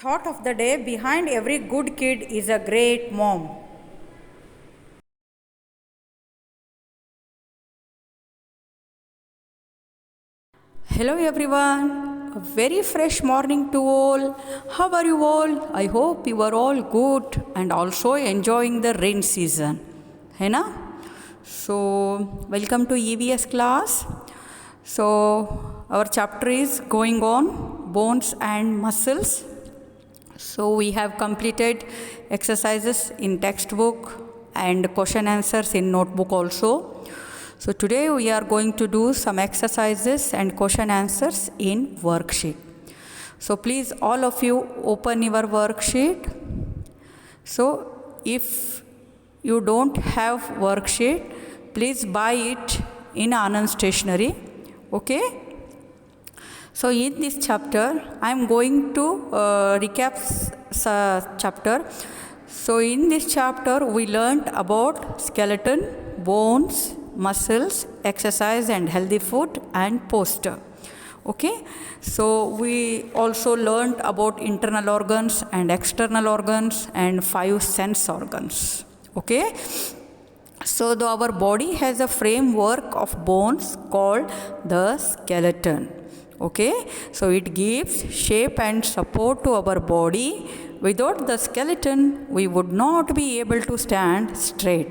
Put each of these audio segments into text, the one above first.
Thought of the day: behind every good kid is a great mom. Hello everyone, a very fresh morning to all. How are you all? I hope you are all good and also enjoying the rain season. है ना? So, welcome to EVS class. So, our chapter is going on bones and muscles. So, we have completed exercises in textbook and question answers in notebook also. So, today we are going to do some exercises and question answers in worksheet. So, please all of you open your worksheet. So, if you don't have worksheet, please buy it in Anand Stationery. Okay? So, in this chapter, I am going to recap chapter. So, in this chapter, we learnt about skeleton, bones, muscles, exercise and healthy food and posture. Okay? So, we also learnt about internal organs and external organs and 5 sense organs. Okay? So, our body has a framework of bones called the skeleton. Okay, so it gives shape and support to our body. Without the skeleton, we would not be able to stand straight.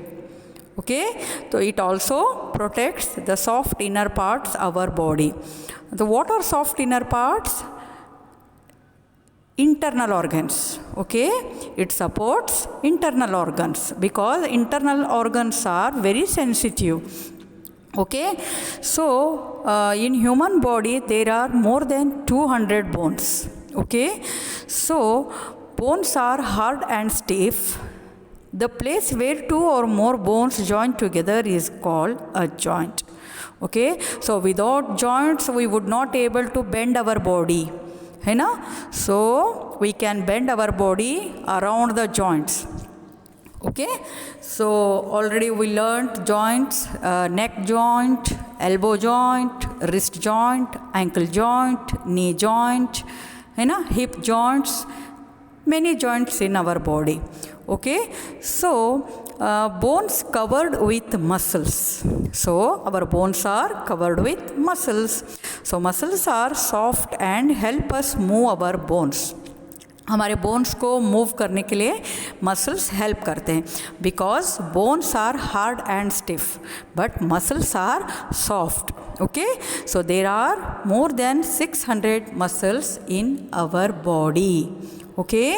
Okay, so it also protects the soft inner parts of our body. So what are soft inner parts? Internal organs. Okay, it supports internal organs because internal organs are very sensitive. Okay, so in human body there are more than 200 bones. Okay, so bones are hard and stiff. The place where 2 or more bones join together is called a joint. Okay, so without joints we would not able to bend our body. है ना? So we can bend our body around the joints. Okay, so already we learnt joints, neck joint, elbow joint, wrist joint, ankle joint, knee joint, है ना, hip joints, many joints in our body. Okay, so bones covered with muscles. So our bones are covered with muscles. So muscles are soft and help us move our bones. हमारे bones को move करने के लिए muscles help करते हैं because bones are hard and stiff but muscles are soft. Okay, so there are more than 600 muscles in our body. Okay,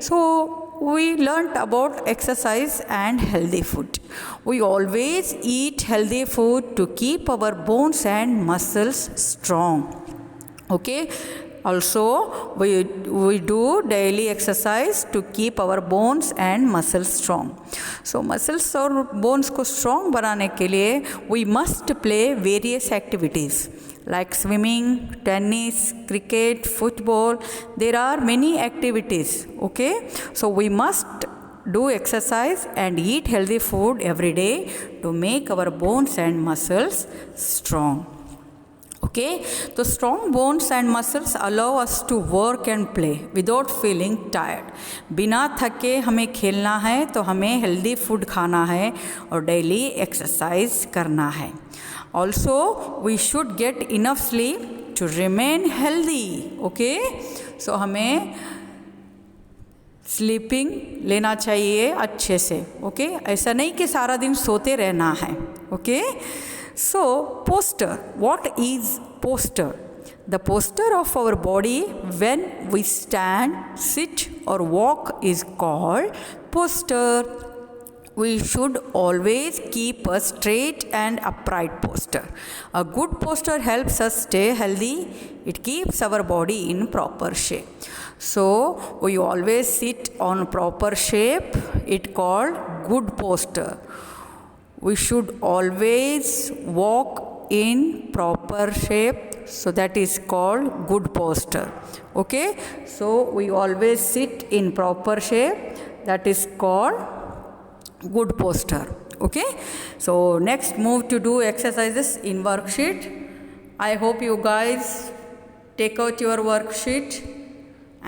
so we learnt about exercise and healthy food. We always eat healthy food to keep our bones and muscles strong. Okay, also we do daily exercise to keep our bones and muscles strong. So muscles और bones को strong बनाने के लिए we must play various activities like swimming, tennis, cricket, football. There are many activities. Okay, so we must do exercise and eat healthy food every day to make our bones and muscles strong. Okay, so strong bones and muscles allow us to work and play without feeling tired. बिना थके हमें खेलना है तो हमें healthy food खाना है और डेली एक्सरसाइज करना है. Also, we should get enough sleep to remain healthy. Okay, so हमें स्लीपिंग लेना चाहिए अच्छे से. ओके, ऐसा नहीं कि सारा दिन सोते रहना है. Okay, so posture. What is posture? The posture of our body when we stand, sit or walk is called posture. We should always keep a straight and upright posture. A good posture helps us stay healthy. It keeps our body in proper shape. So we always sit on proper shape. It called good posture. We should always walk in proper shape, so that is called good posture. Okay, so we always sit in proper shape, that is called good posture. Okay, so next move to do exercises in worksheet. I hope you guys take out your worksheet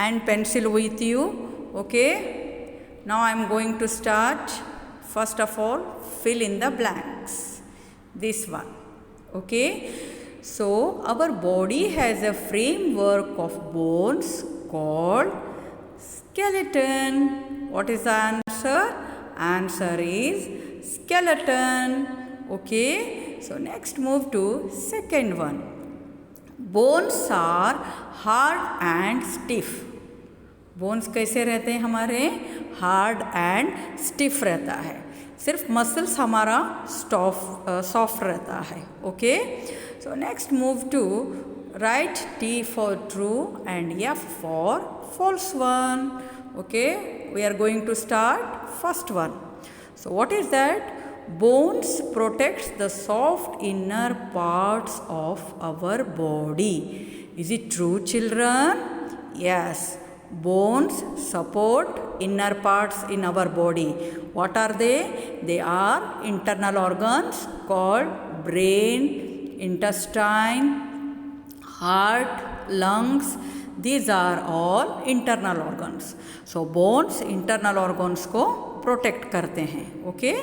and pencil with you. Okay, now I am going to start. First of all, fill in the blanks. This one. Okay, so our body has a framework of bones called skeleton. What is the answer? Answer is skeleton. Okay, so next move to second one. Bones are hard and stiff. Bones कैसे रहते हैं हमारे? Hard and stiff रहता है. सिर्फ muscles हमारा soft रहता है. Okay, so next move to write T for true and F for false one. Okay, we are going to start first one. So what is that? Bones protects the soft inner parts of our body. Is it true, children? Yes. Bones support inner parts in our body. What are they? They are internal organs called brain, intestine, heart, lungs. These are all internal organs. So bones internal organs को protect करते हैं. Okay?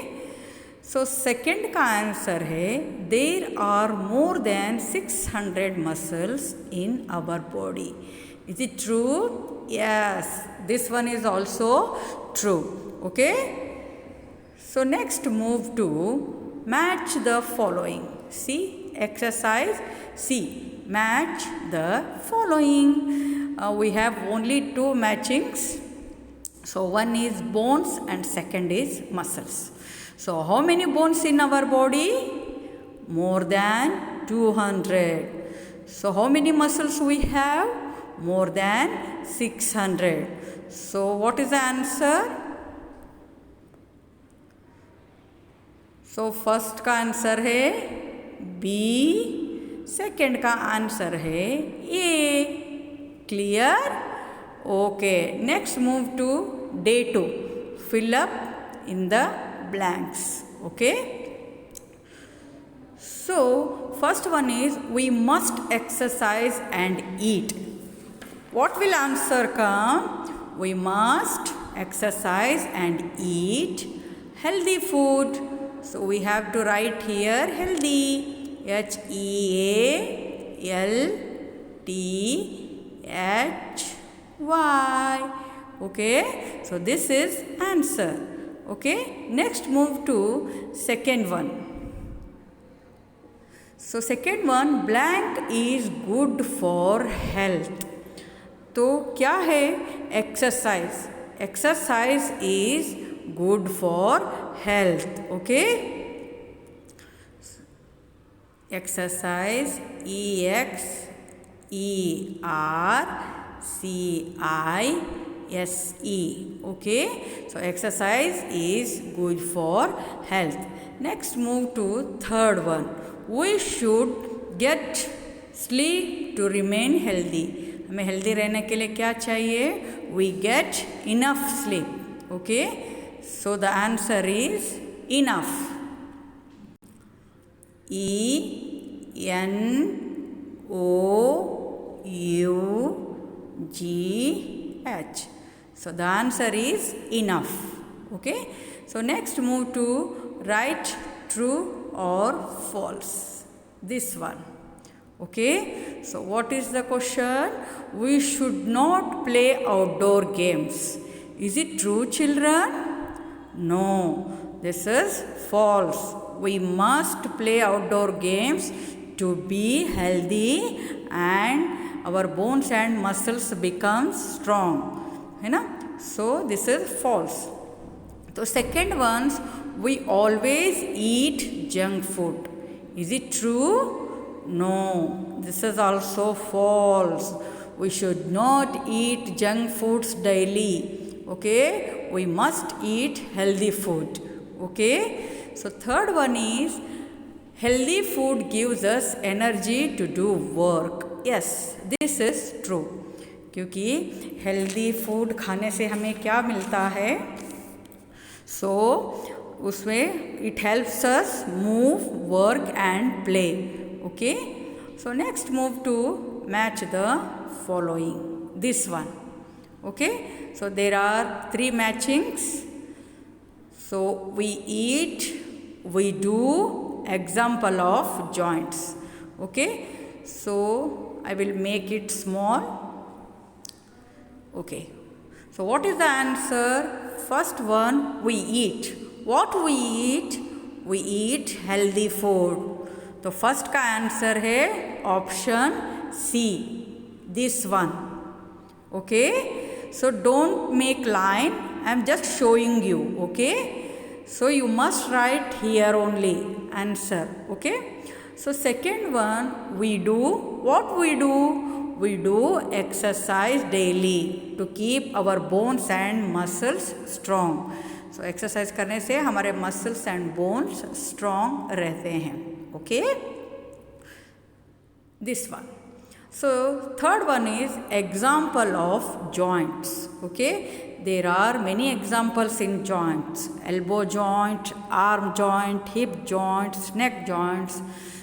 So second का answer है there are more than 600 muscles in our body. Is it true? Yes, this one is also true. Okay, so next move to match the following. See, exercise C, match the following. We have only two matchings. So one is bones and second is muscles. So how many bones in our body? More than 200. So how many muscles we have? More than 600. So what is the answer? So first का answer है B, second का answer है A. Clear? Okay, next move to day 2. Fill up in the blanks. Okay, so first one is we must exercise and eat. What will answer come? We must exercise and eat healthy food. So we have to write here healthy, HEALTHY. Okay, so this is answer. Okay, next move to second one. So second one, blank is good for health. तो क्या है? Exercise. Exercise is good for health. Okay, exercise EXERCISE. Okay, so exercise is good for health. Next move to third one. We should get sleep to remain healthy. हमें healthy रहने के लिए क्या चाहिए? We get enough sleep. Okay, so the answer is enough. ENOUGH. So the answer is enough. Okay, so next move to write true or false. This one. Okay, so what is the question? We should not play outdoor games. Is it true, children? No, this is false. We must play outdoor games to be healthy and our bones and muscles become strong. है ना? So this is false. So second ones, we always eat junk food. Is it true? No, this is also false. We should not eat junk foods daily. Okay, we must eat healthy food. Okay, so third one is healthy food gives us energy to do work. Yes, this is true. क्योंकि healthy food खाने से हमें क्या मिलता है? So उसमें it helps us move, work and play. Okay, so next move to match the following. This one. Okay, so there are three matchings. So we eat, we do, example of joints. Okay, so I will make it small. Okay, so what is the answer? First one, we eat. What we eat? We eat healthy food. तो first का answer है option C, this one. Okay, so don't make line, I am just showing you. Okay, so you must write here only answer. Okay, so second one, we do. What we do? We do exercise daily to keep our bones and muscles strong. So exercise करने से हमारे muscles and bones strong रहते हैं. Okay, this one. So third one is example of joints. Okay, there are many examples in joints: elbow joint, arm joint, hip joints, neck joints.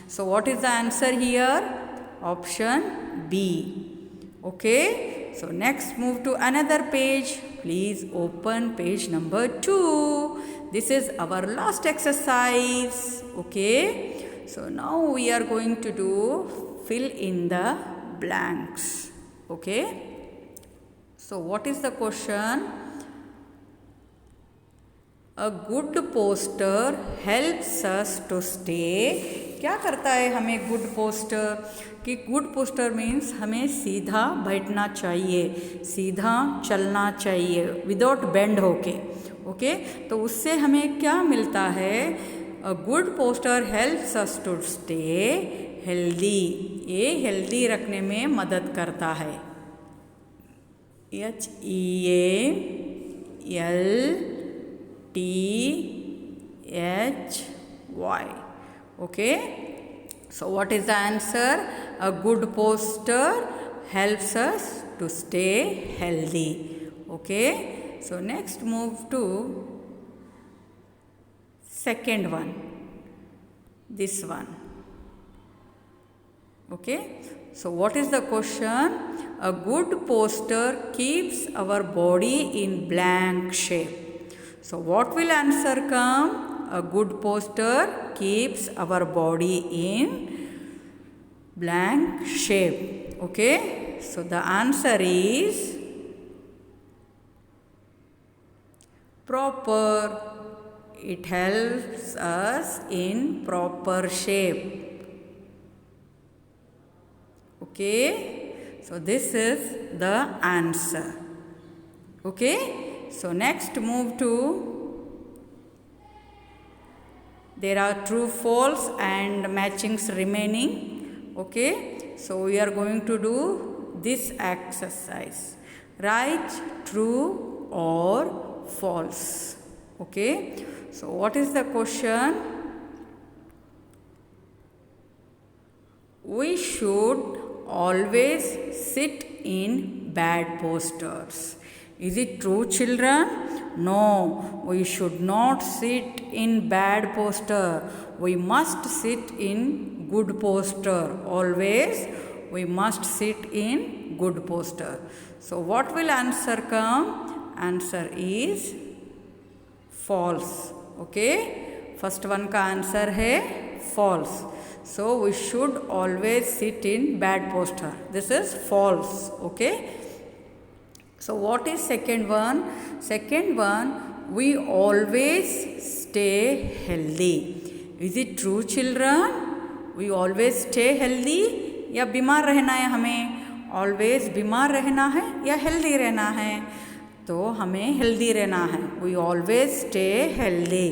So what is the answer here? Option B. Okay, so next move to another page. Please open page number 2. This is our last exercise. Okay, so now we are going to do fill in the blanks. Okay, so what is the question? A good posture helps us to stay. क्या करता है हमें good poster? कि good poster means हमें सीधा बैठना चाहिए, सीधा चलना चाहिए विदाउट बेंड होके. ओके, तो उससे हमें क्या मिलता है? A good poster helps us to stay healthy. ये हेल्दी रखने में मदद करता है. HEALTHY. Okay, so what is the answer? A good posture helps us to stay healthy. Okay, so next move to second one, this one. Okay, so what is the question? A good posture keeps our body in blank shape. So what will answer come? A good posture keeps our body in blank shape. Okay, so the answer is proper. It helps us in proper shape. Okay, so this is the answer. Okay, so next move to, there are true, false and matchings remaining. Okay, so we are going to do this exercise. Write true or false. Okay, so what is the question? We should always sit in bad postures. Is it true, children? No, we should not sit in bad posture. We must sit in good posture. Always we must sit in good posture. So what will answer come? Answer is false. Okay, first one का answer है false. So we should always sit in bad posture. This is false. Okay, so what is second one? Second one, we always stay healthy. Is it true, children? We always stay healthy. या बीमार रहना है हमें? Always बीमार रहना है या healthy रहना है? तो हमें हेल्दी रहना है. We always stay healthy.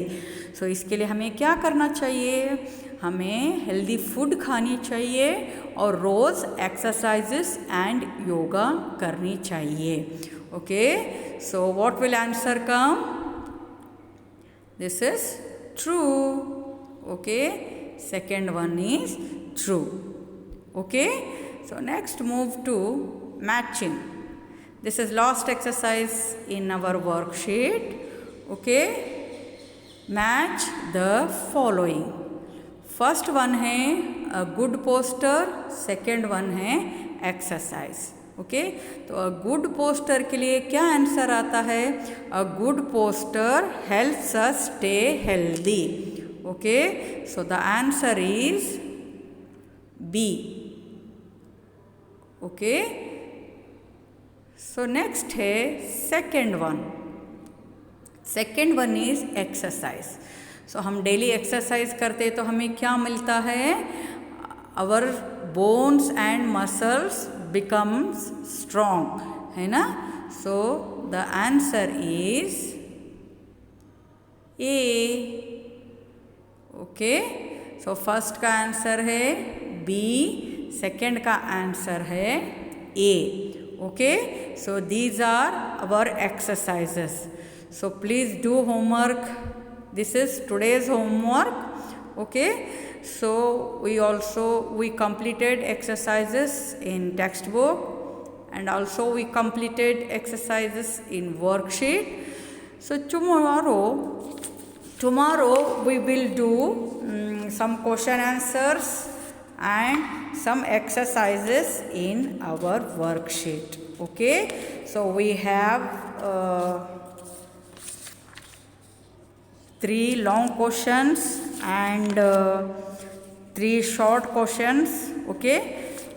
So इसके लिए हमें क्या करना चाहिए? हमें हेल्दी फूड खानी चाहिए और रोज़ एक्सरसाइजेस एंड योगा करनी चाहिए. Okay, so what will answer come? This is true. Okay, second one is true. Okay, so next move to matching. This is last exercise in our worksheet. Okay, match the following. First one है a good posture, second one है exercise. Okay, तो अ good poster के लिए क्या answer आता है? A good poster helps us stay healthy. Okay, so the answer is B. Okay, so next है second one. Second one is exercise. So हम daily exercise करते तो हमें क्या मिलता है? Our bones and muscles becomes strong, है ना? So the answer is A. Okay, so first का आंसर है बी, सेकेंड का आंसर है A. Okay, so these are our exercises. So please do homework. This is today's homework. Okay, so we completed exercises in textbook, and also we completed exercises in worksheet. So tomorrow we will do some question answers and some exercises in our worksheet. Okay, so we have 3 long questions and 3 short questions. Okay,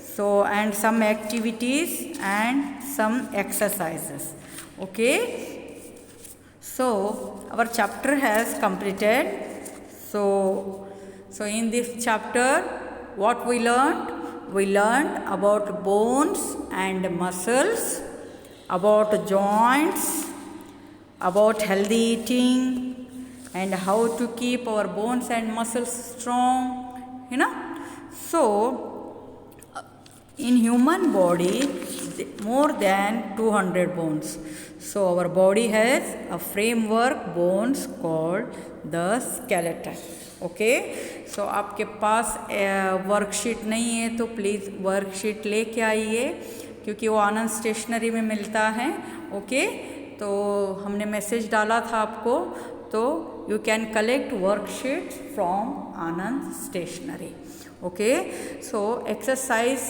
so and some activities and some exercises. Okay, so our chapter has completed. So in this chapter what we learned? We learned about bones and muscles, about joints, about healthy eating, and how to keep our bones and muscles strong, you know. So in human body more than 200 bones. So our body has a framework bones called the skeleton. Okay, so आपके पास worksheet नहीं है तो please worksheet लेके आइए, क्योंकि वो आनंद stationery में मिलता है। ओके, तो हमने मैसेज डाला था आपको, तो you can collect worksheets from Anand Stationery. Okay, so exercise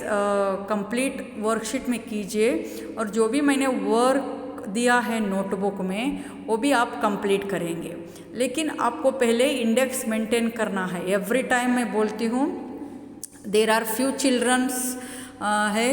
complete worksheet में कीजिए, और जो भी मैंने वर्क दिया है नोटबुक में वो भी आप कंप्लीट करेंगे। लेकिन आपको पहले इंडेक्स मेंटेन करना है। एवरी टाइम मैं बोलती हूँ, देर आर फ्यू चिल्ड्रंस है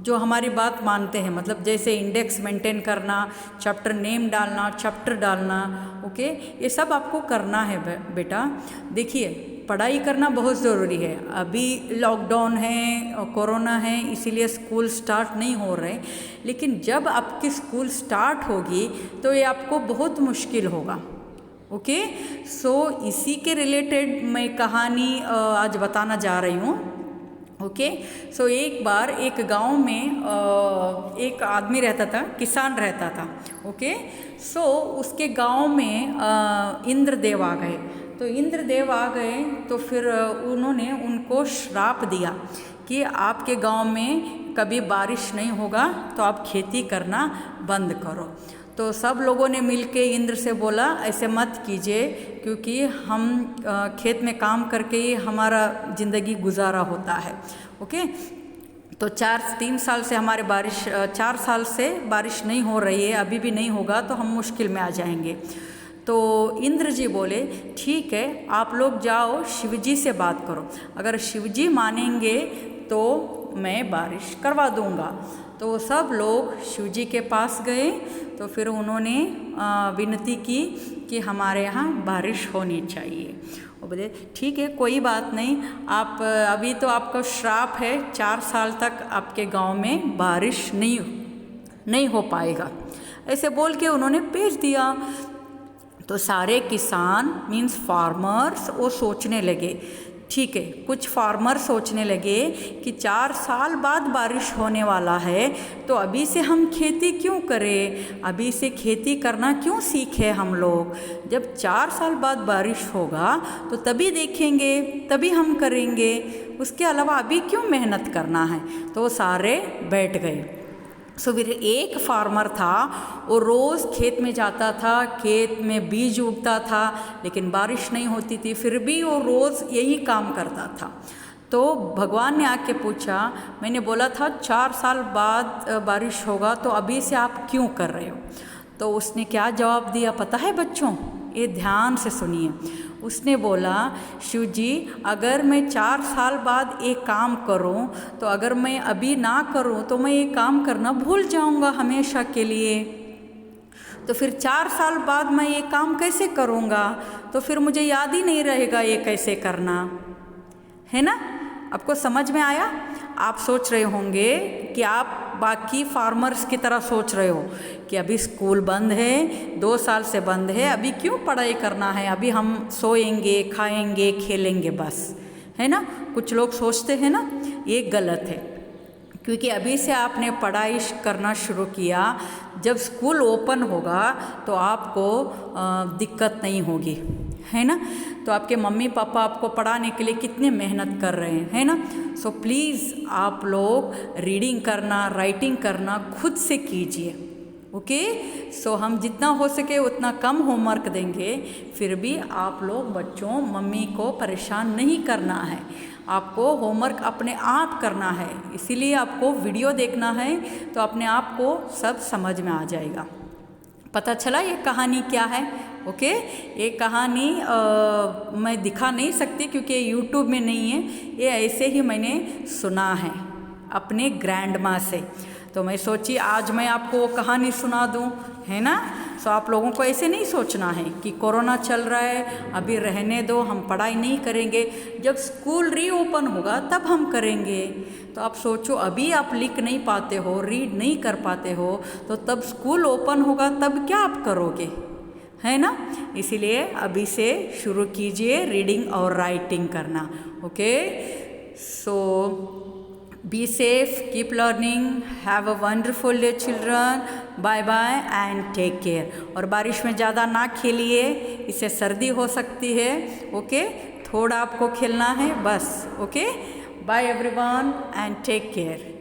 जो हमारी बात मानते हैं, मतलब जैसे इंडेक्स मेंटेन करना, चैप्टर नेम डालना, चैप्टर डालना। ओके, ये सब आपको करना है बेटा। देखिए, पढ़ाई करना बहुत ज़रूरी है। अभी लॉकडाउन है, कोरोना है, इसीलिए स्कूल स्टार्ट नहीं हो रहे, लेकिन जब आपकी स्कूल स्टार्ट होगी तो ये आपको बहुत मुश्किल होगा। ओके, सो इसी के रिलेटेड मैं कहानी आज बताना जा रही हूँ। ओके, सो एक बार एक गांव में एक आदमी रहता था, किसान रहता था। ओके, सो उसके गांव में इंद्रदेव आ गए। तो इंद्रदेव आ गए तो फिर उन्होंने उनको श्राप दिया कि आपके गांव में कभी बारिश नहीं होगा, तो आप खेती करना बंद करो। तो सब लोगों ने मिलके इंद्र से बोला, ऐसे मत कीजिए, क्योंकि हम खेत में काम करके ही हमारा ज़िंदगी गुजारा होता है। ओके, तो 3 साल से हमारे 4 साल से बारिश नहीं हो रही है, अभी भी नहीं होगा तो हम मुश्किल में आ जाएंगे। तो इंद्र जी बोले, ठीक है, आप लोग जाओ शिवजी से बात करो, अगर शिवजी मानेंगे तो मैं बारिश करवा दूंगा। तो सब लोग शिवजी के पास गए, तो फिर उन्होंने विनती की कि हमारे यहाँ बारिश होनी चाहिए। वो बोले, ठीक है, कोई बात नहीं, आप अभी तो आपका श्राप है, 4 साल तक आपके गांव में बारिश नहीं हो पाएगा। ऐसे बोल के उन्होंने भेज दिया। तो सारे किसान मीन्स फार्मर्स वो सोचने लगे, ठीक है, कुछ फार्मर सोचने लगे कि 4 साल बाद बारिश होने वाला है, तो अभी से हम खेती क्यों करें, अभी से खेती करना क्यों सीखें हम लोग। जब 4 साल बाद बारिश होगा तो तभी देखेंगे, तभी हम करेंगे, उसके अलावा अभी क्यों मेहनत करना है। तो वो सारे बैठ गए। सो फिर एक फार्मर था, वो रोज़ खेत में जाता था, खेत में बीज उगता था, लेकिन बारिश नहीं होती थी, फिर भी वो रोज़ यही काम करता था। तो भगवान ने आके पूछा, मैंने बोला था 4 साल बाद बारिश होगा, तो अभी से आप क्यों कर रहे हो? तो उसने क्या जवाब दिया पता है बच्चों? ये ध्यान से सुनिए। उसने बोला, शिव जी अगर मैं 4 साल बाद एक काम करूं, तो अगर मैं अभी ना करूं तो मैं ये काम करना भूल जाऊंगा हमेशा के लिए। तो फिर 4 साल बाद मैं ये काम कैसे करूंगा? तो फिर मुझे याद ही नहीं रहेगा ये कैसे करना है ना। आपको समझ में आया? आप सोच रहे होंगे कि आप बाकी फार्मर्स की तरह सोच रहे हो कि अभी स्कूल बंद है, 2 साल से बंद है, अभी क्यों पढ़ाई करना है, अभी हम सोएंगे, खाएंगे, खेलेंगे बस, है ना। कुछ लोग सोचते हैं ना, ये गलत है, क्योंकि अभी से आपने पढ़ाई करना शुरू किया, जब स्कूल ओपन होगा तो आपको दिक्कत नहीं होगी, है ना। तो आपके मम्मी पापा आपको पढ़ाने के लिए कितने मेहनत कर रहे हैं, है ना। सो प्लीज़ आप लोग रीडिंग करना, राइटिंग करना खुद से कीजिए, ओके। सो हम जितना हो सके उतना कम होमवर्क देंगे, फिर भी आप लोग बच्चों मम्मी को परेशान नहीं करना है, आपको होमवर्क अपने आप करना है। इसीलिए आपको वीडियो देखना है, तो अपने आप को सब समझ में आ जाएगा। पता चला ये कहानी क्या है? ओके। ये कहानी मैं दिखा नहीं सकती क्योंकि यूट्यूब में नहीं है, ये ऐसे ही मैंने सुना है अपने ग्रैंड माँ से। तो मैं सोची आज मैं आपको वो कहानी सुना दूँ, है ना। सो आप लोगों को ऐसे नहीं सोचना है कि कोरोना चल रहा है, अभी रहने दो, हम पढ़ाई नहीं करेंगे, जब स्कूल रीओपन होगा तब हम करेंगे। तो आप सोचो अभी आप लिख नहीं पाते हो, रीड नहीं कर पाते हो, तो तब स्कूल ओपन होगा तब क्या आप करोगे, है ना। इसीलिए अभी से शुरू कीजिए रीडिंग और राइटिंग करना, okay. So be safe, keep learning, have a wonderful day children, bye bye and take care. और बारिश में ज़्यादा ना खेलिए, इससे सर्दी हो सकती है, ओके। थोड़ा आपको खेलना है बस, okay. Bye everyone and take care.